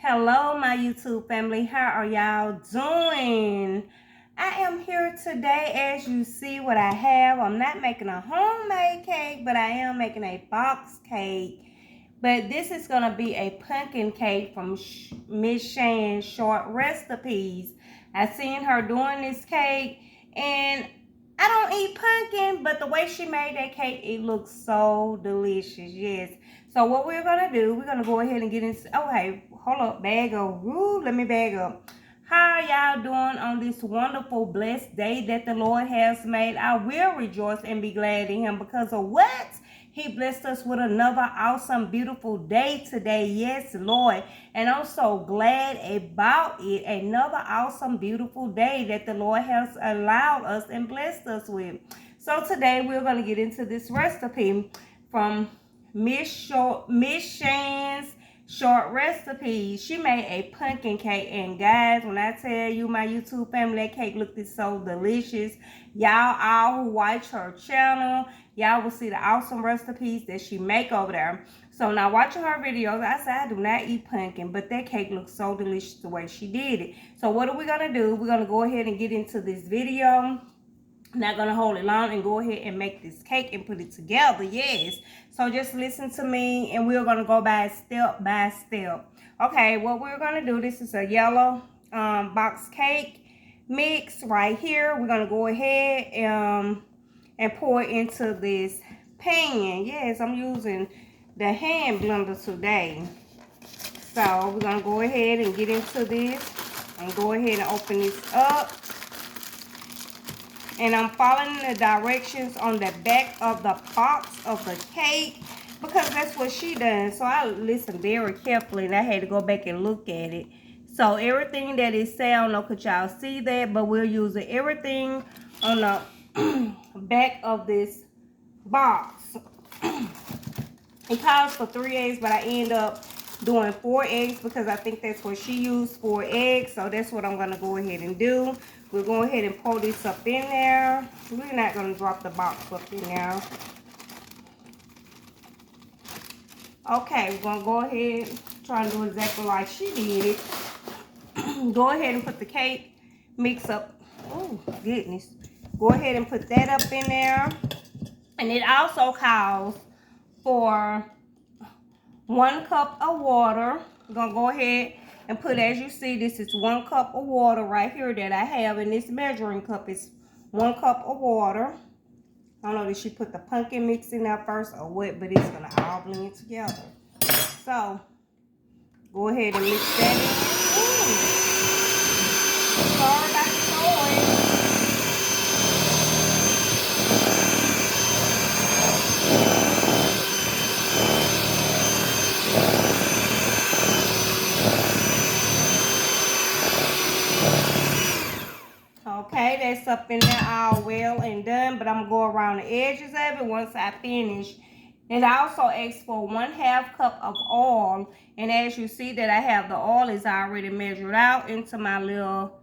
Hello, my YouTube family. How are y'all doing? I am here today. As you see what I have, I'm not making a homemade cake, but I am making a box cake. But this is going to be a pumpkin cake from Miss Shane's Short Recipes. I seen her doing this cake, and I don't eat pumpkin, but the way she made that cake, it looks so delicious. Yes. So what we're going to do, we're going to go ahead and get into, okay, hold up, bag up. Woo, let me bag up. How are y'all doing on this wonderful, blessed day that the Lord has made? I will rejoice and be glad in him because of what? He blessed us with another awesome, beautiful day today. Yes, Lord. And I'm so glad about it. Another awesome, beautiful day that the Lord has allowed us and blessed us with. So today we're going to get into this recipe from Miss Shane's Short Recipes. She made a pumpkin cake, and guys, when I tell you, my YouTube family, that cake looked so delicious. Y'all all who watch her channel, y'all will see the awesome recipes that she make over there. So now watching her videos, I said I do not eat pumpkin, but that cake looks so delicious the way she did it. So what are we gonna do? We're gonna go ahead and get into this video. Not gonna hold it long and go ahead and make this cake and put it together. Yes, so just listen to me and we're gonna go by step. Okay, what we're gonna do, this is a yellow box cake mix right here. We're gonna go ahead and pour it into this pan. Yes, I'm using the hand blender today. So we're gonna go ahead and get into this and go ahead and open this up. And I'm following the directions on the back of the box of the cake because that's what she does. So I listened very carefully and I had to go back and look at it. So everything that it said, I don't know could y'all see that, but we're using everything on the back of this box. It calls for 3 eggs, but I end up doing 4 eggs because I think that's what she used, 4 eggs. So that's what I'm going to go ahead and do. We'll go ahead and pour this up in there. We're not going to drop the box up in there. Okay, we're going to go ahead, try and do exactly like she did it. Go ahead and put the cake mix up. Oh, goodness. Go ahead and put that up in there. And it also calls for 1 cup of water. I'm going to go ahead and put, as you see, this is 1 cup of water right here that I have. And this measuring cup is 1 cup of water. I don't know if she put the pumpkin mix in there first or what, but it's going to all blend together. So, go ahead and mix that in. Ooh. Sorry about the noise. Okay, that's up in there all well and done, but I'm gonna go around the edges of it once I finish. And I also asked for 1/2 cup of oil, and as you see that I have the oil is already measured out into my little,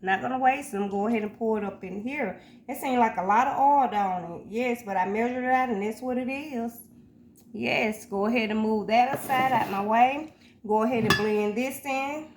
not gonna waste them, go ahead and pour it up in here. It seems like a lot of oil on it, yes, but I measured it out and that's what it is. Yes, go ahead and move that aside out my way. Go ahead and blend this in.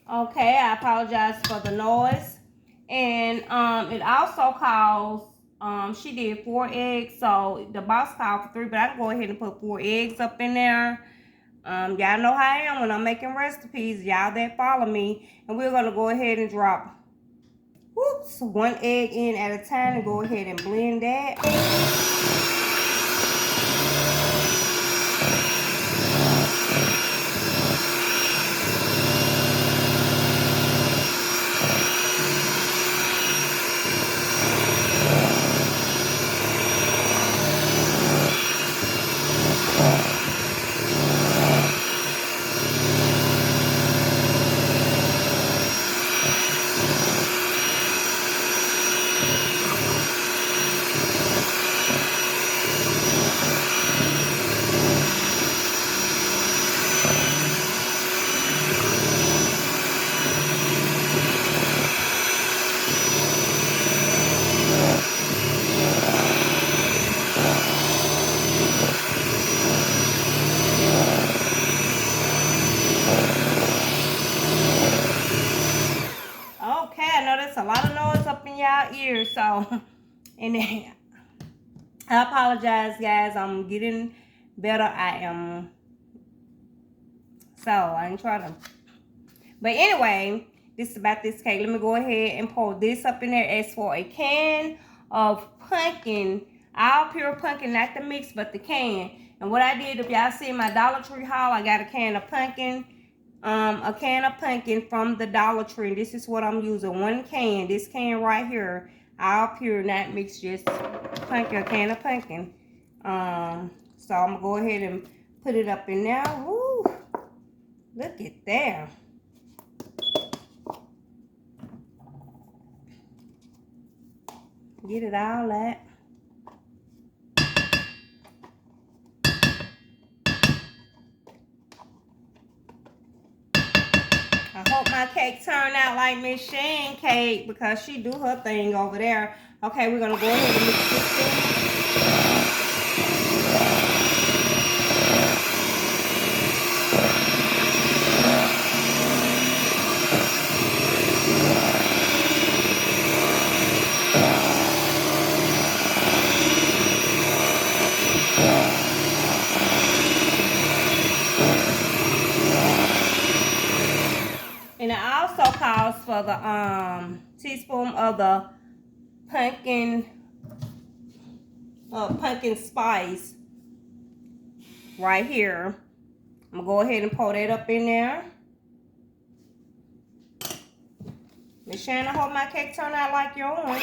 Okay, I apologize for the noise. And it also calls, she did 4 eggs, so the box called for 3, but I can go ahead and put 4 eggs up in there. Y'all know how I am when I'm making recipes, y'all that follow me. And we're gonna go ahead and drop, 1 egg in at a time and go ahead and blend that. a lot of noise up in y'all ears. So, and then I apologize, guys. I'm getting better. I am. So, I ain't trying to. But anyway, this is about this cake. Let me go ahead and pour this up in there. As for a can of pumpkin, all pure pumpkin, not the mix, but the can. And what I did, if y'all see my Dollar Tree haul, I got a can of pumpkin. A can of pumpkin from the Dollar Tree. This is what I'm using. One can. This can right here. All pure, not mixed, just pumpkin, a can of pumpkin. So I'm gonna go ahead and put it up in there. Woo! Look at that. Get it all out. I hope my cake turn out like Miss Shane cake because she do her thing over there. Okay, we're gonna go ahead and mix this in. And it also calls for the teaspoon of the pumpkin spice right here. I'm gonna go ahead and pour that up in there. Miss Shannon, I hope my cake turn out like yours.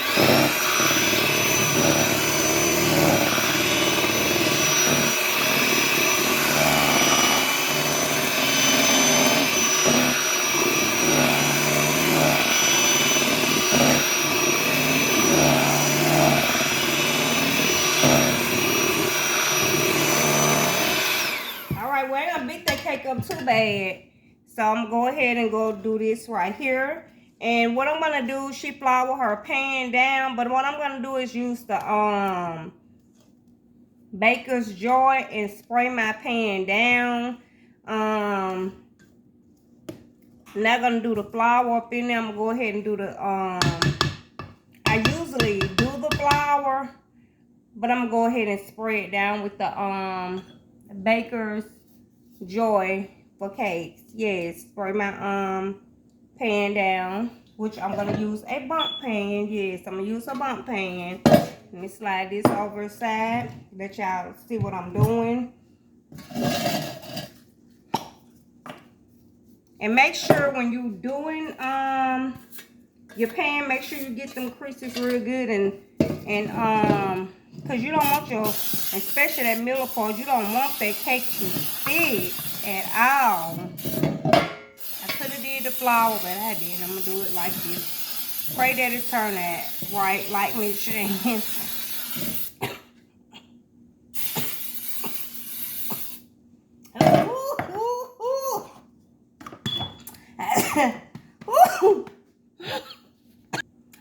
Alright, well, I ain't gonna beat that cake up too bad. So I'm gonna go ahead and go do this right here. And what I'm gonna do, she flour her pan down, but what I'm gonna do is use the Baker's Joy and spray my pan down. I'm not gonna do the flour up in there. I'm gonna go ahead and do the I usually do the flour, but I'm gonna go ahead and spray it down with the Baker's Joy for cakes. Yes, spray my pan down, which I'm gonna use a bump pan. Yes, I'm gonna use a bump pan. Let me slide this over the side, let y'all see what I'm doing. And make sure when you doing your pan, make sure you get them creases real good and because you don't want your, especially that middle part, you don't want that cake to stick at all. I could have did the flour, but I didn't. I'm gonna do it like this. Pray that it turn out right, like me saying.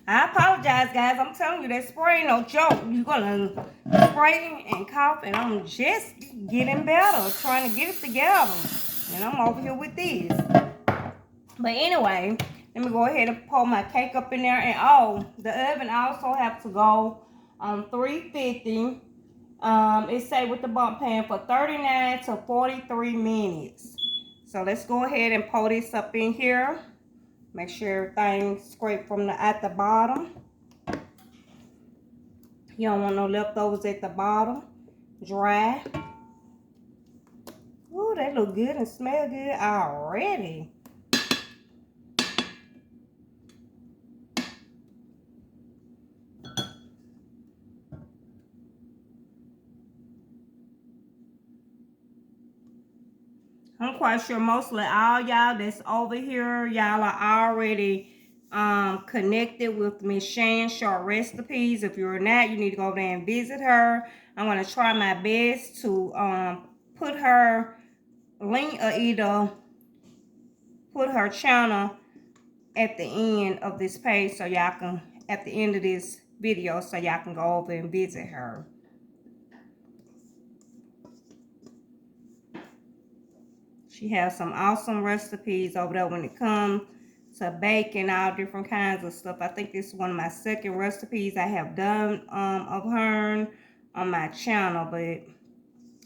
I apologize, guys. I'm telling you, that spray ain't no joke. You're gonna spray and cough, and I'm just getting better, trying to get it together. And I'm over here with this. But anyway, let me go ahead and pour my cake up in there. And oh, the oven also have to go on 350. It say with the bump pan for 39 to 43 minutes. So let's go ahead and pour this up in here. Make sure everything's scraped from at the bottom. You don't want no leftovers at the bottom. Dry. Ooh, they look good and smell good already. I'm quite sure mostly all y'all that's over here, y'all are already connected with Miss Shan Short Recipes. If you're not, you need to go over there and visit her. I'm going to try my best to put her link or either put her channel at the end of this page so y'all can, at the end of this video, so y'all can go over and visit her. She has some awesome recipes over there when it comes to bake and all different kinds of stuff. I think this is one of my second recipes I have done of her on my channel. But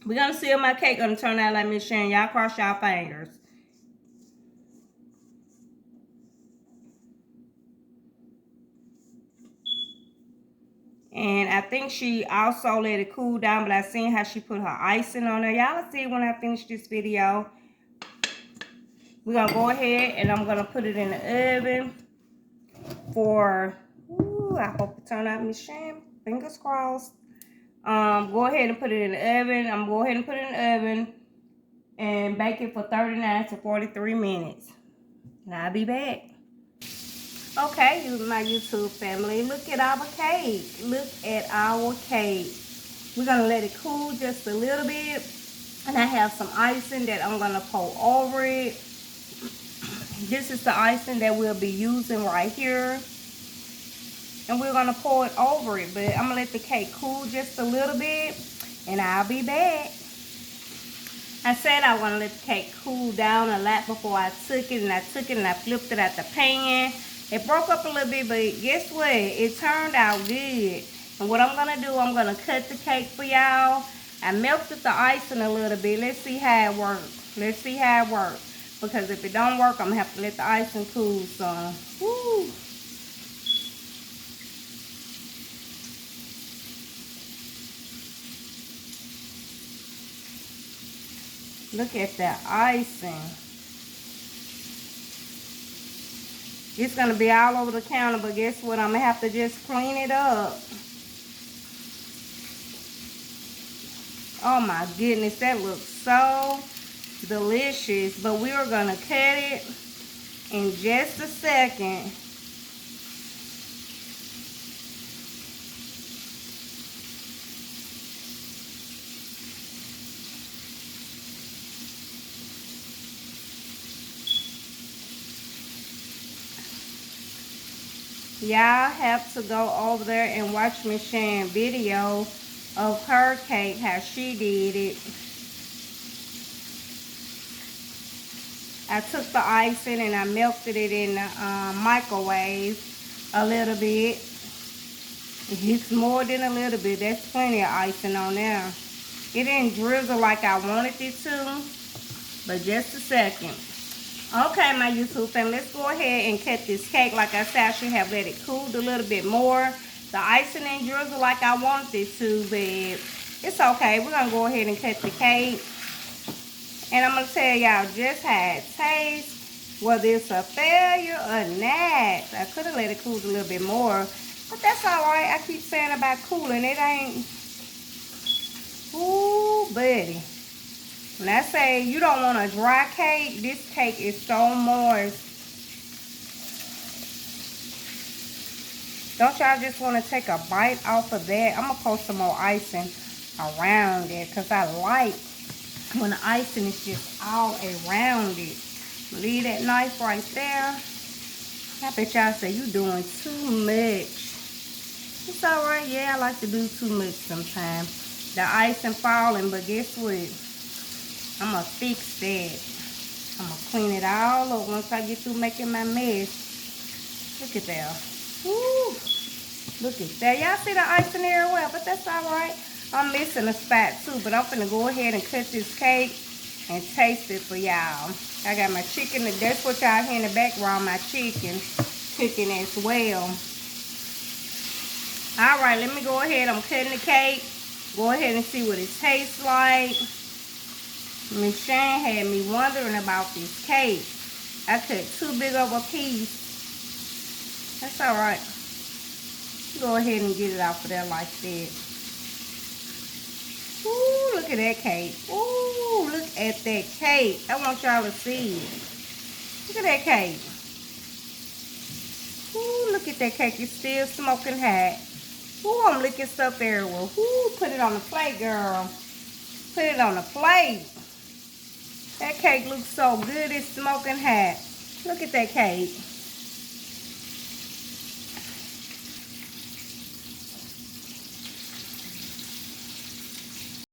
we're going to see if my cake going to turn out like Miss Shan. Y'all cross y'all fingers. And I think she also let it cool down, but I seen how she put her icing on there. Y'all will see when I finish this video. We're going to go ahead and I'm going to put it in the oven for, ooh, I hope it turned out, Miss Shan. Fingers crossed. Go ahead and put it in the oven. I'm going to go ahead and put it in the oven and bake it for 39 to 43 minutes. And I'll be back. Okay, my YouTube family, look at our cake. Look at our cake. We're going to let it cool just a little bit. And I have some icing that I'm going to pour over it. This is the icing that we'll be using right here. And we're going to pour it over it. But I'm going to let the cake cool just a little bit. And I'll be back. I said I want to let the cake cool down a lot before I took it. And I took it and I flipped it out the pan. It broke up a little bit, but guess what? It turned out good. And what I'm going to do, I'm going to cut the cake for y'all. I melted the icing a little bit. Let's see how it works. Let's see how it works. Because if it don't work, I'm going to have to let the icing cool some. Woo! Look at that icing. It's going to be all over the counter, but guess what? I'm going to have to just clean it up. Oh my goodness, that looks so delicious. But we are going to cut it in just a second. Y'all have to go over there and watch Miss Shan's video of her cake, how she did it. I took the icing and I melted it in the microwave a little bit. It's more than a little bit. That's plenty of icing on there. It didn't drizzle like I wanted it to, but just a second. Okay, my YouTube family, let's go ahead and cut this cake. Like I said, I should have let it cool a little bit more. The icing didn't drizzle like I wanted it to, but it's okay. We're going to go ahead and cut the cake. And I'm going to tell y'all just how it tastes, whether it's a failure or not. I could have let it cool a little bit more, but that's all right. I keep saying about cooling. It ain't, ooh, buddy. When I say you don't want a dry cake, this cake is so moist. Don't y'all just want to take a bite off of that? I'm going to pour some more icing around it because I like when the icing is just all around it. Leave that knife right there. I bet y'all say you doing too much. It's all right. Yeah, I like to do too much sometimes. The icing falling, but guess what? I'm going to fix that. I'm going to clean it all up once I get through making my mess. Look at that. Woo. Look at that. Y'all see the icing there well, but that's all right. I'm missing a spot too, but I'm going to go ahead and cut this cake and taste it for y'all. I got my chicken. That's what y'all hear in the background, my chicken cooking as well. All right, let me go ahead. I'm cutting the cake. Go ahead and see what it tastes like. Miss Shan had me wondering about this cake. I cut too big of a piece. That's all right. Go ahead and get it off of there like that. Ooh, look at that cake. Ooh, look at that cake. I want y'all to see it. Look at that cake. Ooh, look at that cake. It's still smoking hot. Ooh, I'm licking stuff everywhere. Ooh, put it on the plate, girl. Put it on the plate. That cake looks so good. It's smoking hot. Look at that cake.